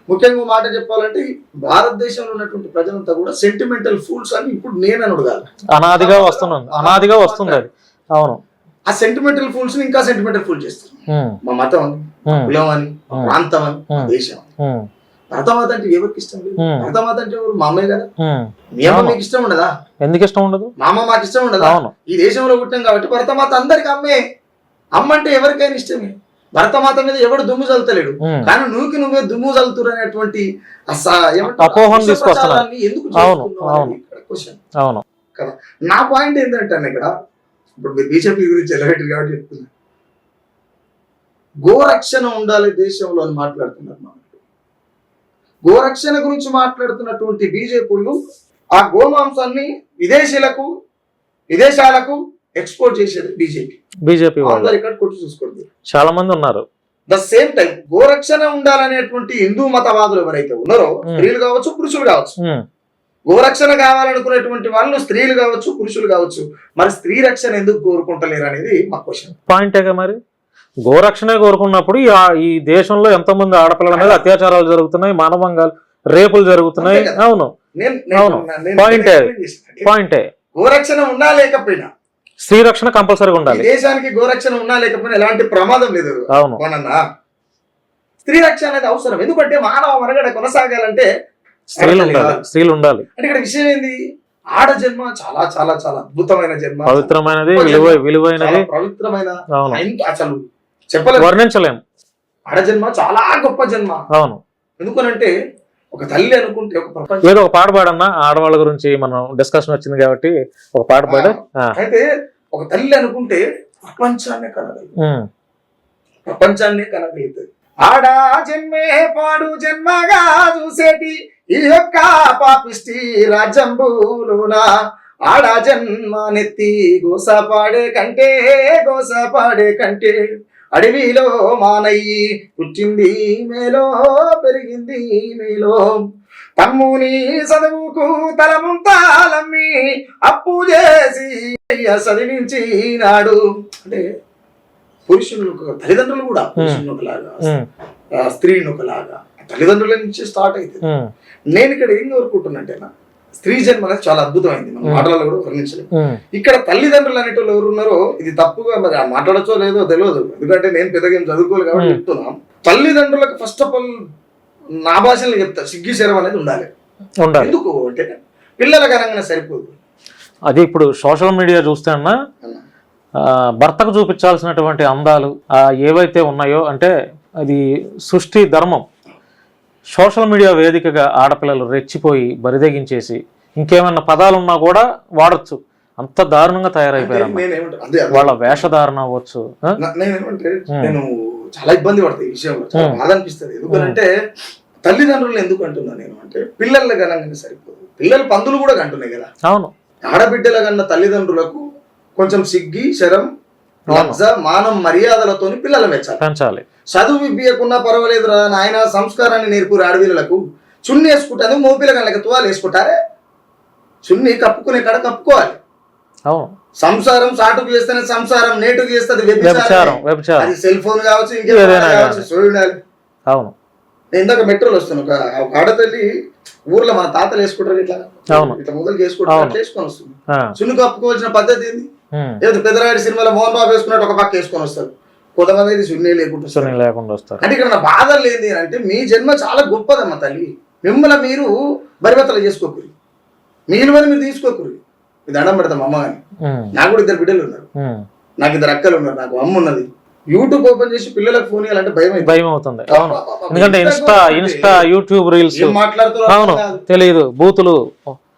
ముఖ్యంగా మాట చెప్పాలంటే భారతదేశంలో ఉన్నటువంటి ప్రజలంతా కూడా సెంటిమెంటల్ ఫూల్స్ అని ఇప్పుడు నేను అడగాలి. అనాదిగా వస్తుంది అది. అవును. ఆ సెంటిమెంటల్ ఫూల్స్ ని ఇంకా సెంటిమెంటల్ ఫూల్ చేస్తారు. మా మతం అని, కులం అని, ప్రాంతం అని, దేశం అని. భరతమాత అంటే ఎవరికి ఇష్టం లేదు? భరతమాత అంటే ఎవరు? మా అమ్మాయి కదా. మీ అమ్మ మీకు ఇష్టం ఉండదా? ఎందుకు ఇష్టం ఉండదు? మా అమ్మ మాకు ఇష్టం ఉండదా? ఈ దేశంలో పుట్టాం కాబట్టి భరతమాత అందరికి అమ్మే. అమ్మ అంటే ఎవరికైనా ఇష్టమే. భరతమాత మీద ఎవడు దుమ్ము చల్లుతలేడు, కానీ నువ్వే దుమ్ము చల్లుతురు అనేటువంటి అపోహం తీసుకొస్తున్నాను. ఎందుకు క్వశ్చన్ కదా. నా పాయింట్ ఏంటంటే ఇక్కడ ఇప్పుడు మీరు బీజేపీ గురించి ఎలవేటర్ కాబట్టి చెప్తున్నారు, గోరక్షణ ఉండాలి దేశంలో అని మాట్లాడుతున్నారు. గోరక్షణ గురించి మాట్లాడుతున్నటువంటి బీజేపీలు ఆ గోమాంసాన్ని విదేశాలకు ఎక్స్పోర్ట్ చేసేది బీజేపీ ఇక్కడ కొట్టు చూసుకోండి. చాలా మంది ఉన్నారు. ద సేమ్ టైం గోరక్షణ ఉండాలనేటువంటి హిందూ మతవాదులు ఎవరైతే ఉన్నారో, స్త్రీలు కావచ్చు పురుషులు కావచ్చు, గోరక్షణ కావాలనుకునేటువంటి వాళ్ళు స్త్రీలు కావచ్చు పురుషులు కావచ్చు, మరి స్త్రీ రక్షణ ఎందుకు కోరుకుంటలేరు అనేది మా క్వశ్చన్. పాయింటేగా మరి. గోరక్షణే కోరుకున్నప్పుడు ఈ దేశంలో ఎంతో మంది ఆడపిల్లల మీద అత్యాచారాలు జరుగుతున్నాయి, మానభంగాలు, రేపులు జరుగుతున్నాయి. అవును అవును, పాయింటే. గోరక్షణ ఉన్నా లేకపోయినా స్త్రీ రక్షణ కంపల్సరీగా ఉండాలి. దేశానికి గోరక్షణ ఉన్నా లేకపోయినా ఎలాంటి ప్రమాదం లేదు. అవును, స్త్రీ రక్షణ అనేది అవసరం. ఎందుకంటే మానవ మనుగడ కొనసాగాలంటే స్త్రీలు ఉండాలి. అంటే ఇక్కడ విషయం ఏంది? ఆడ జన్మ చాలా చాలా చాలా అద్భుతమైన జన్మ, పవిత్రమైనది, విలువైనది, పవిత్రమైన, అసలు వర్ణించలేము. ఆడ జన్మ చాలా గొప్ప జన్మ. అవును. ఎందుకనంటే ఒక తల్లి అనుకుంటే ఒక ప్రపంచం. ఏదో ఒక పాట పాడన్నా, ఆడవాళ్ళ గురించి మనం డిస్కషన్ వచ్చింది కాబట్టి ఒక పాట పాడు. అయితే ఒక తల్లి అనుకుంటే ప్రపంచాన్ని కనగలుగుతుంది. ఆడ జన్మే పాడు జన్మగా చూసేటి ఈ యొక్క పాపిష్టి రాజ్యంబులోన ఆడ జన్మనెత్తి గోసపాడే కంటే అడవిలో మానయ్యి పుట్టింది మేలో పెరిగింది మేలో తమ్ముని చదువుకు తలముంతాలమ్మి అప్పు చేసి చదివించినాడు. అంటే పురుషులు తల్లిదండ్రులు కూడా పురుషుని ఒకలాగా, స్త్రీని ఒకలాగా, తల్లిదండ్రుల నుంచి స్టార్ట్ అవుతుంది. నేను ఇక్కడ ఏం కోరుకుంటున్నాంటేనా, స్త్రీ జన్మ అనేది చాలా అద్భుతమైంది, మన మాటలలో కూడా వర్ణించలేదు. ఇక్కడ తల్లిదండ్రులు అనేటోళ్ళు ఎవరు ఉన్నారో, ఇది తప్పుగా మరి మాట్లాడచ్చో లేదో తెలియదు, ఎందుకంటే నేను పెద్దగా ఏం చదువుకోలేదు కాబట్టి చెప్తున్నాం. తల్లిదండ్రులకు ఫస్ట్ ఆఫ్ ఆల్ నా భాషలో చెప్తా, సిగ్గుశరం అనేది ఉండాలి. ఎందుకు అంటే పిల్లలకు అనగానే సరిపోదు. అది ఇప్పుడు సోషల్ మీడియా చూస్తే అన్న, భర్తకు చూపించాల్సినటువంటి అందాలు ఏవైతే ఉన్నాయో, అంటే అది సృష్టి ధర్మం. సోషల్ మీడియా వేదికగా ఆడపిల్లలు రెచ్చిపోయి బరిదెగించేసి ఇంకేమన్నా పదాలు ఉన్నా కూడా వాడచ్చు. అంత దారుణంగా తయారైపోయారు. వాళ్ళ వేషధారణ అవ్వచ్చు. నేను చాలా ఇబ్బంది పడతాయి ఈ విషయంలో, చాలా బాధ అనిపిస్తుంది. ఎందుకంటే తల్లిదండ్రులు ఎందుకు అంటున్నా నేను అంటే, పిల్లల కన్నా సరిపోదు, పిల్లలు పందులు కూడా కంటున్నాయి కదా. అవును. ఆడబిడ్డల కన్నా తల్లిదండ్రులకు కొంచెం సిగ్గి శరం లజ్జ మానం మర్యాదలతో పిల్లలు పెంచాలి. చదువు విద్యకున్నా పర్వాలేదురా నాయన, సంస్కారాన్ని నేర్పురు. ఆడపిల్లలకు చున్ని వేసుకుంటాను, మోపిల కళ్ళకి తువాలు వేసుకుంటారే, చున్ని కప్పుకునే కాడ కప్పుకోవాలి. సంసారం సాటుకు చేస్తేనే సంసారం, నేటుకు చేస్తుంది వ్యభిచారం. అది సెల్ ఫోన్ కావచ్చు, ఇంకేదైనా కావచ్చు, చూడాలి. అవును. నేను ఇందాక మెట్రోలో వస్తాను, ఒక ఆడతల్లి ఊర్లో మన తాతలు వేసుకుంటారు, ఇట్లా మొదలు చేసుకుంటారు, అట్లా వేసుకొని వస్తుంది. చున్ని కప్పుకోవాల్సిన పద్ధతి ఏంది? ఏదో పెద్దరాయుడు సినిమాలో మోహన్ బాబు వేసుకున్నట్టు ఒక పక్క వేసుకొని వస్తారు, కొంతమంది సున్నీ లేకుండా వస్తారు. అంటే ఇక్కడ నా బాధలు ఏంటి అంటే, మీ జన్మ చాలా గొప్పదమ్మా తల్లి, మిమ్మల్ని మీరు బరిబత్తలు చేసుకోకూరి, మీ విలువని మీరు తీసుకోకూరి. మీ దండం పెడతాం అమ్మ అని. నాకు కూడా 2 బిడ్డలు ఉన్నారు, నాకు 2 అక్కలు ఉన్నారు, నాకు అమ్మ ఉన్నది. యూట్యూబ్ ఓపెన్ చేసి పిల్లలకు ఫోన్ ఇవ్వాలంటే భయం అవుతుంది. ఎందుకంటే ఇన్స్టా యూట్యూబ్ రీల్స్ మాట్లాడుతున్నారు, తెలియదు బూతులు.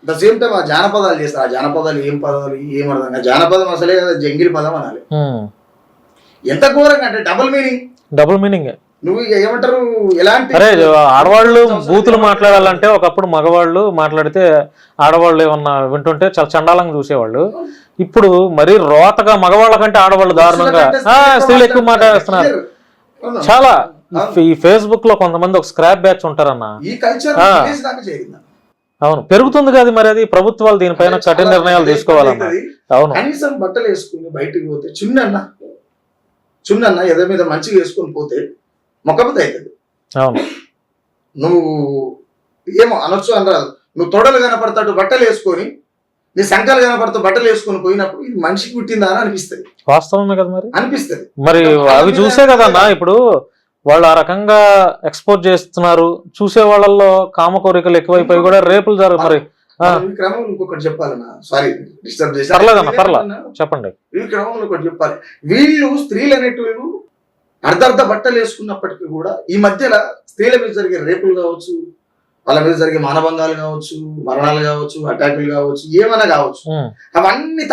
ద సేమ్ టైం ఆ జానపదాలు చేస్తారు. ఆ జానపదాలు ఏం పదాలు ఏం అర్థం, జానపదం అసలే కదా జంగిలి పదం అనాలి. ఎంత ఘోరంగా అంటే డబుల్ మీనింగ్. నువ్వు ఏమంటారు, ఎలాంటి ఆడవాళ్ళు బూతులు మాట్లాడాలంటే ఒకప్పుడు మగవాళ్ళు మాట్లాడితే ఆడవాళ్ళు ఏమన్నా వింటుంటే చాలా చండాలంగా చూసేవాళ్ళు. ఇప్పుడు మరీ రోతగా మగవాళ్ళ కంటే ఆడవాళ్ళు దారుణంగా స్త్రీలు ఎక్కువ మాట్లాడేస్తున్నారు. చాలా ఈ ఫేస్బుక్ లో కొంతమంది ఒక స్క్రాప్ బ్యాచ్ ఉంటారన్న. అవును, పెరుగుతుంది కదా మరి. అది ప్రభుత్వాలు దీనిపైన కఠిన నిర్ణయాలు తీసుకోవాలన్నా. అవును. కనీసం బట్టలు వేసుకుని బయటికి పోతే చున్నన్న ఎద మీద మంచిగా వేసుకొని పోతే మొక్కబుద్ధి అవుతుంది. అవును. నువ్వు ఏమో అనొచ్చు అనరాదు, నువ్వు తొడలు కనపడతాడు బట్టలు వేసుకొని, నీ సంకలు కనపడతావు బట్టలు వేసుకొని పోయినప్పుడు ఇది మనిషికి పుట్టిందా అని అనిపిస్తుంది. వాస్తవమే కదా మరి. అనిపిస్తుంది. మరి అవి చూసే కదన్నా ఇప్పుడు వాళ్ళు ఆ రకంగా ఎక్స్పోజ్ చేస్తున్నారు. చూసే వాళ్ళల్లో కామ కోరికలు ఎక్కువైపోయి కూడా రేపులు జరుగు మరి. ఈ క్రమంలో ఇంకొకటి చెప్పాలన్నా, సారీ డిస్టర్బ్ చేసి, చెప్పండి. ఈ క్రమంలో ఒకటి చెప్పాలి. వీళ్ళు స్త్రీలు అనేటివి అర్ధ బట్టలు వేసుకున్నప్పటికీ కూడా ఈ మధ్యలో స్త్రీల మీద జరిగే రేపులు కావచ్చు, వాళ్ళ మీద జరిగే మానభంగాలు కావచ్చు, మరణాలు కావచ్చు, అటాకులు కావచ్చు, ఏమైనా కావచ్చు, అవన్నీ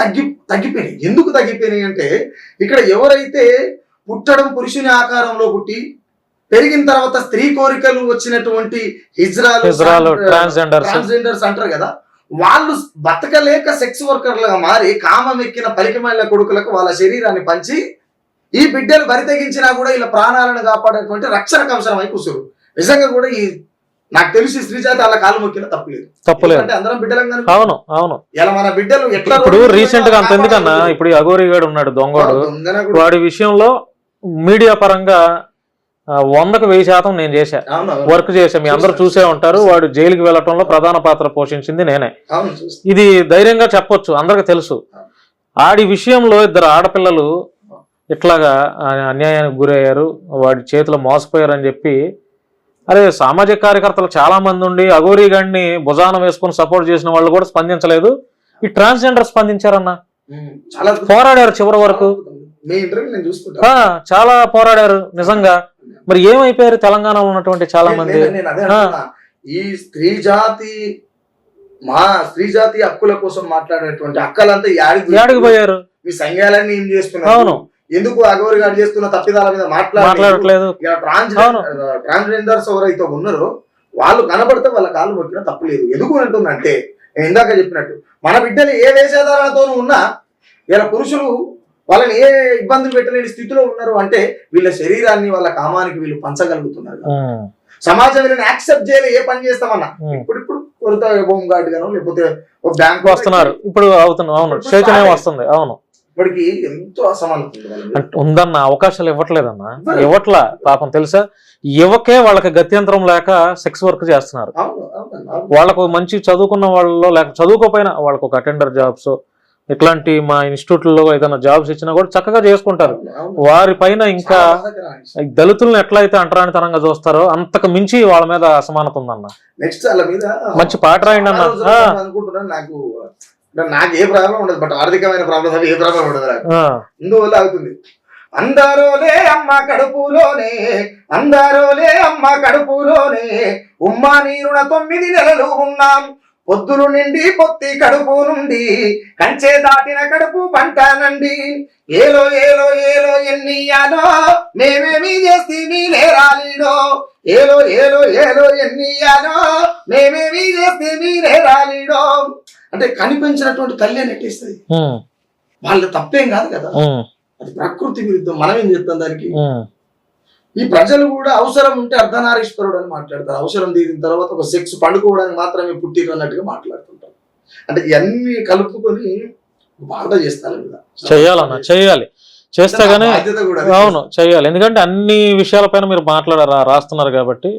తగ్గిపోయినాయి. ఎందుకు తగ్గిపోయినాయి అంటే ఇక్కడ ఎవరైతే పుట్టడం పురుషుని ఆకారంలో పుట్టి పెరిగిన తర్వాత స్త్రీ కోరికలు వచ్చినటువంటి హిజ్రాలు ట్రాన్స్జెండర్స్ అంటారు కదా, వాళ్ళు బతకలేక సెక్స్ వర్కర్లుగా మారి కామం ఎక్కిన పలికిమాలిన కొడుకులకు వాళ్ళ శరీరాన్ని పంచి ఈ బిడ్డలు బరి తెగించినా కూడా ఇలా ప్రాణాలను కాపాడేటువంటి రక్షణ కవచం అయి కూర్చోరు. నిజంగా కూడా ఈ నాకు తెలిసి స్త్రీ జాతి అలా కాలు మొక్కిన తప్పులేదు అంటే అందరం బిడ్డలంగా. అవును అవును. ఇలా మన బిడ్డలు ఎట్లా ఇప్పుడు రీసెంట్ గా అంత ఎందుకన్నా, ఇప్పుడు అఘోరి గాడు ఉన్నాడు దొంగోడు, వాడి విషయంలో మీడియా పరంగా 100కు 1000% నేను చేశా, వర్క్ చేశా. మీ అందరూ చూసే ఉంటారు. వాడు జైలుకి వెళ్ళటంలో ప్రధాన పాత్ర పోషించింది నేనే. ఇది ధైర్యంగా చెప్పొచ్చు, అందరికి తెలుసు. ఆడి విషయంలో 2 ఆడపిల్లలు ఇట్లాగా అన్యాయానికి గురయ్యారు, వాడి చేతిలో మోసపోయారని చెప్పి, అరే సామాజిక కార్యకర్తలు చాలా మంది ఉండి అఘోరి గాడిని భుజాన వేసుకొని సపోర్ట్ చేసిన వాళ్ళు కూడా స్పందించలేదు. ఈ ట్రాన్స్జెండర్ స్పందించారన్నా, పోరాడారు చివరి వరకు, చాలా పోరాడారు నిజంగా. మరి ఏమైపోయారు తెలంగాణలో ఉన్నటువంటి చాలా మంది? ఈ స్త్రీ జాతి హక్కుల కోసం మాట్లాడేటువంటి హక్కులంతా యాడికి పోయారు? మీ సంఘాలన్నీ ఏం చేస్తున్నారు? ఎందుకు అఘోరి గారు చేస్తున్న తప్పిదాల మీద మాట్లాడట్లేదు? ట్రాన్స్జెండర్స్ ఎవరైతే ఉన్నారో వాళ్ళు కనబడితే వాళ్ళ కాళ్ళు మొక్కినా తప్పులేదు. ఎందుకు అంటుందంటే నేను ఇందాక చెప్పినట్టు మన బిడ్డలు ఏ వేషధారణతోనూ ఉన్నా ఇలా పురుషులు వాళ్ళని ఏ ఇబ్బందులు పెట్టలేని స్థితిలో ఉన్నారు అంటే వీళ్ళ శరీరాన్ని వాళ్ళ కామానికి వీళ్ళు పంచగలుగుతున్నారు. సమాజం వీళ్ళని యాక్సెప్ట్ చేయాలి. ఏ పని చేస్తామన్నా ఇప్పుడు హోమ్ గార్డ్ గాను లేకపోతే బ్యాంక్ వస్తున్నారు, ఇప్పుడు అవును చైతన్యం వస్తుంది. అవును, ఇప్పటికి ఎంతో అసమానత ఉందన్న, అవకాశాలు ఇవ్వట్లేదన్నా, ఇవ్వట్లా పాపం. తెలుసా, యువకే వాళ్ళకి గత్యంతరం లేక సెక్స్ వర్క్ చేస్తున్నారు. వాళ్ళకు మంచి చదువుకున్న వాళ్ళలో లేక చదువుకోపోయినా వాళ్ళకు ఒక అటెండర్ జాబ్స్ ఇట్లాంటి మా ఇన్స్టిట్యూట్లో ఏదైనా జాబ్స్ ఇచ్చినా కూడా చక్కగా చేసుకుంటారు. వారి పైన ఇంకా దళితులను ఎట్లయితే అంటరానితనంగా చూస్తారో అంతకు మించి వాళ్ళ మీద అసమానత ఉందన్న. నెక్స్ట్ వాళ్ళ మీద మంచి పాట రాయండి అన్న. నాకు ఏ ప్రాబ్లం ఉండదు, బట్ ఆర్థికమైన ప్రాబ్లం ఏ ప్రాబ్లం ఉండదు నాకు. ఇందువల్ల అవుతుంది. అందారోలే అమ్మ కడుపులోనే, అందారోలే అమ్మ కడుపులోనే, ఉమ్మా నీరున 9 నెలలు ఉన్నాం, పొద్దులు నిండి పొత్తి కడుపు నుండి కంచే దాటిన కడుపు పంటానండి, ఏలో ఏలో ఏలో ఎన్నియాలో మేమేమి చేసి నీలేరాలిడో, ఏలో ఏలో ఏలో ఎన్నియాలో మేమేమి చేసి నీలేరాలిడో అంటే కనిపించినటువంటి తల్లి అని నెట్టేస్తుంది. వాళ్ళ తప్పేం కాదు కదా, అది ప్రకృతి విరుద్ధం. మనం ఏం చేస్తాం దానికి? ఈ ప్రజలు కూడా అవసరం ఉంటే అర్ధనారీశ్వరుడు అని మాట్లాడతారు. అవసరం తీరిన తర్వాత ఒక సెక్స్ పండుకోవడానికి మాత్రమే పుట్టిరు అన్నట్టుగా మాట్లాడుతుంటారు. అంటే ఇవన్నీ కలుపుకొని బాగా చేస్తారు కదా, చెయ్యాలన్నా, చెయ్యాలి, చేస్తే గానీ అవును చెయ్యాలి. ఎందుకంటే అన్ని విషయాలపైన మీరు రాస్తున్నారు కాబట్టి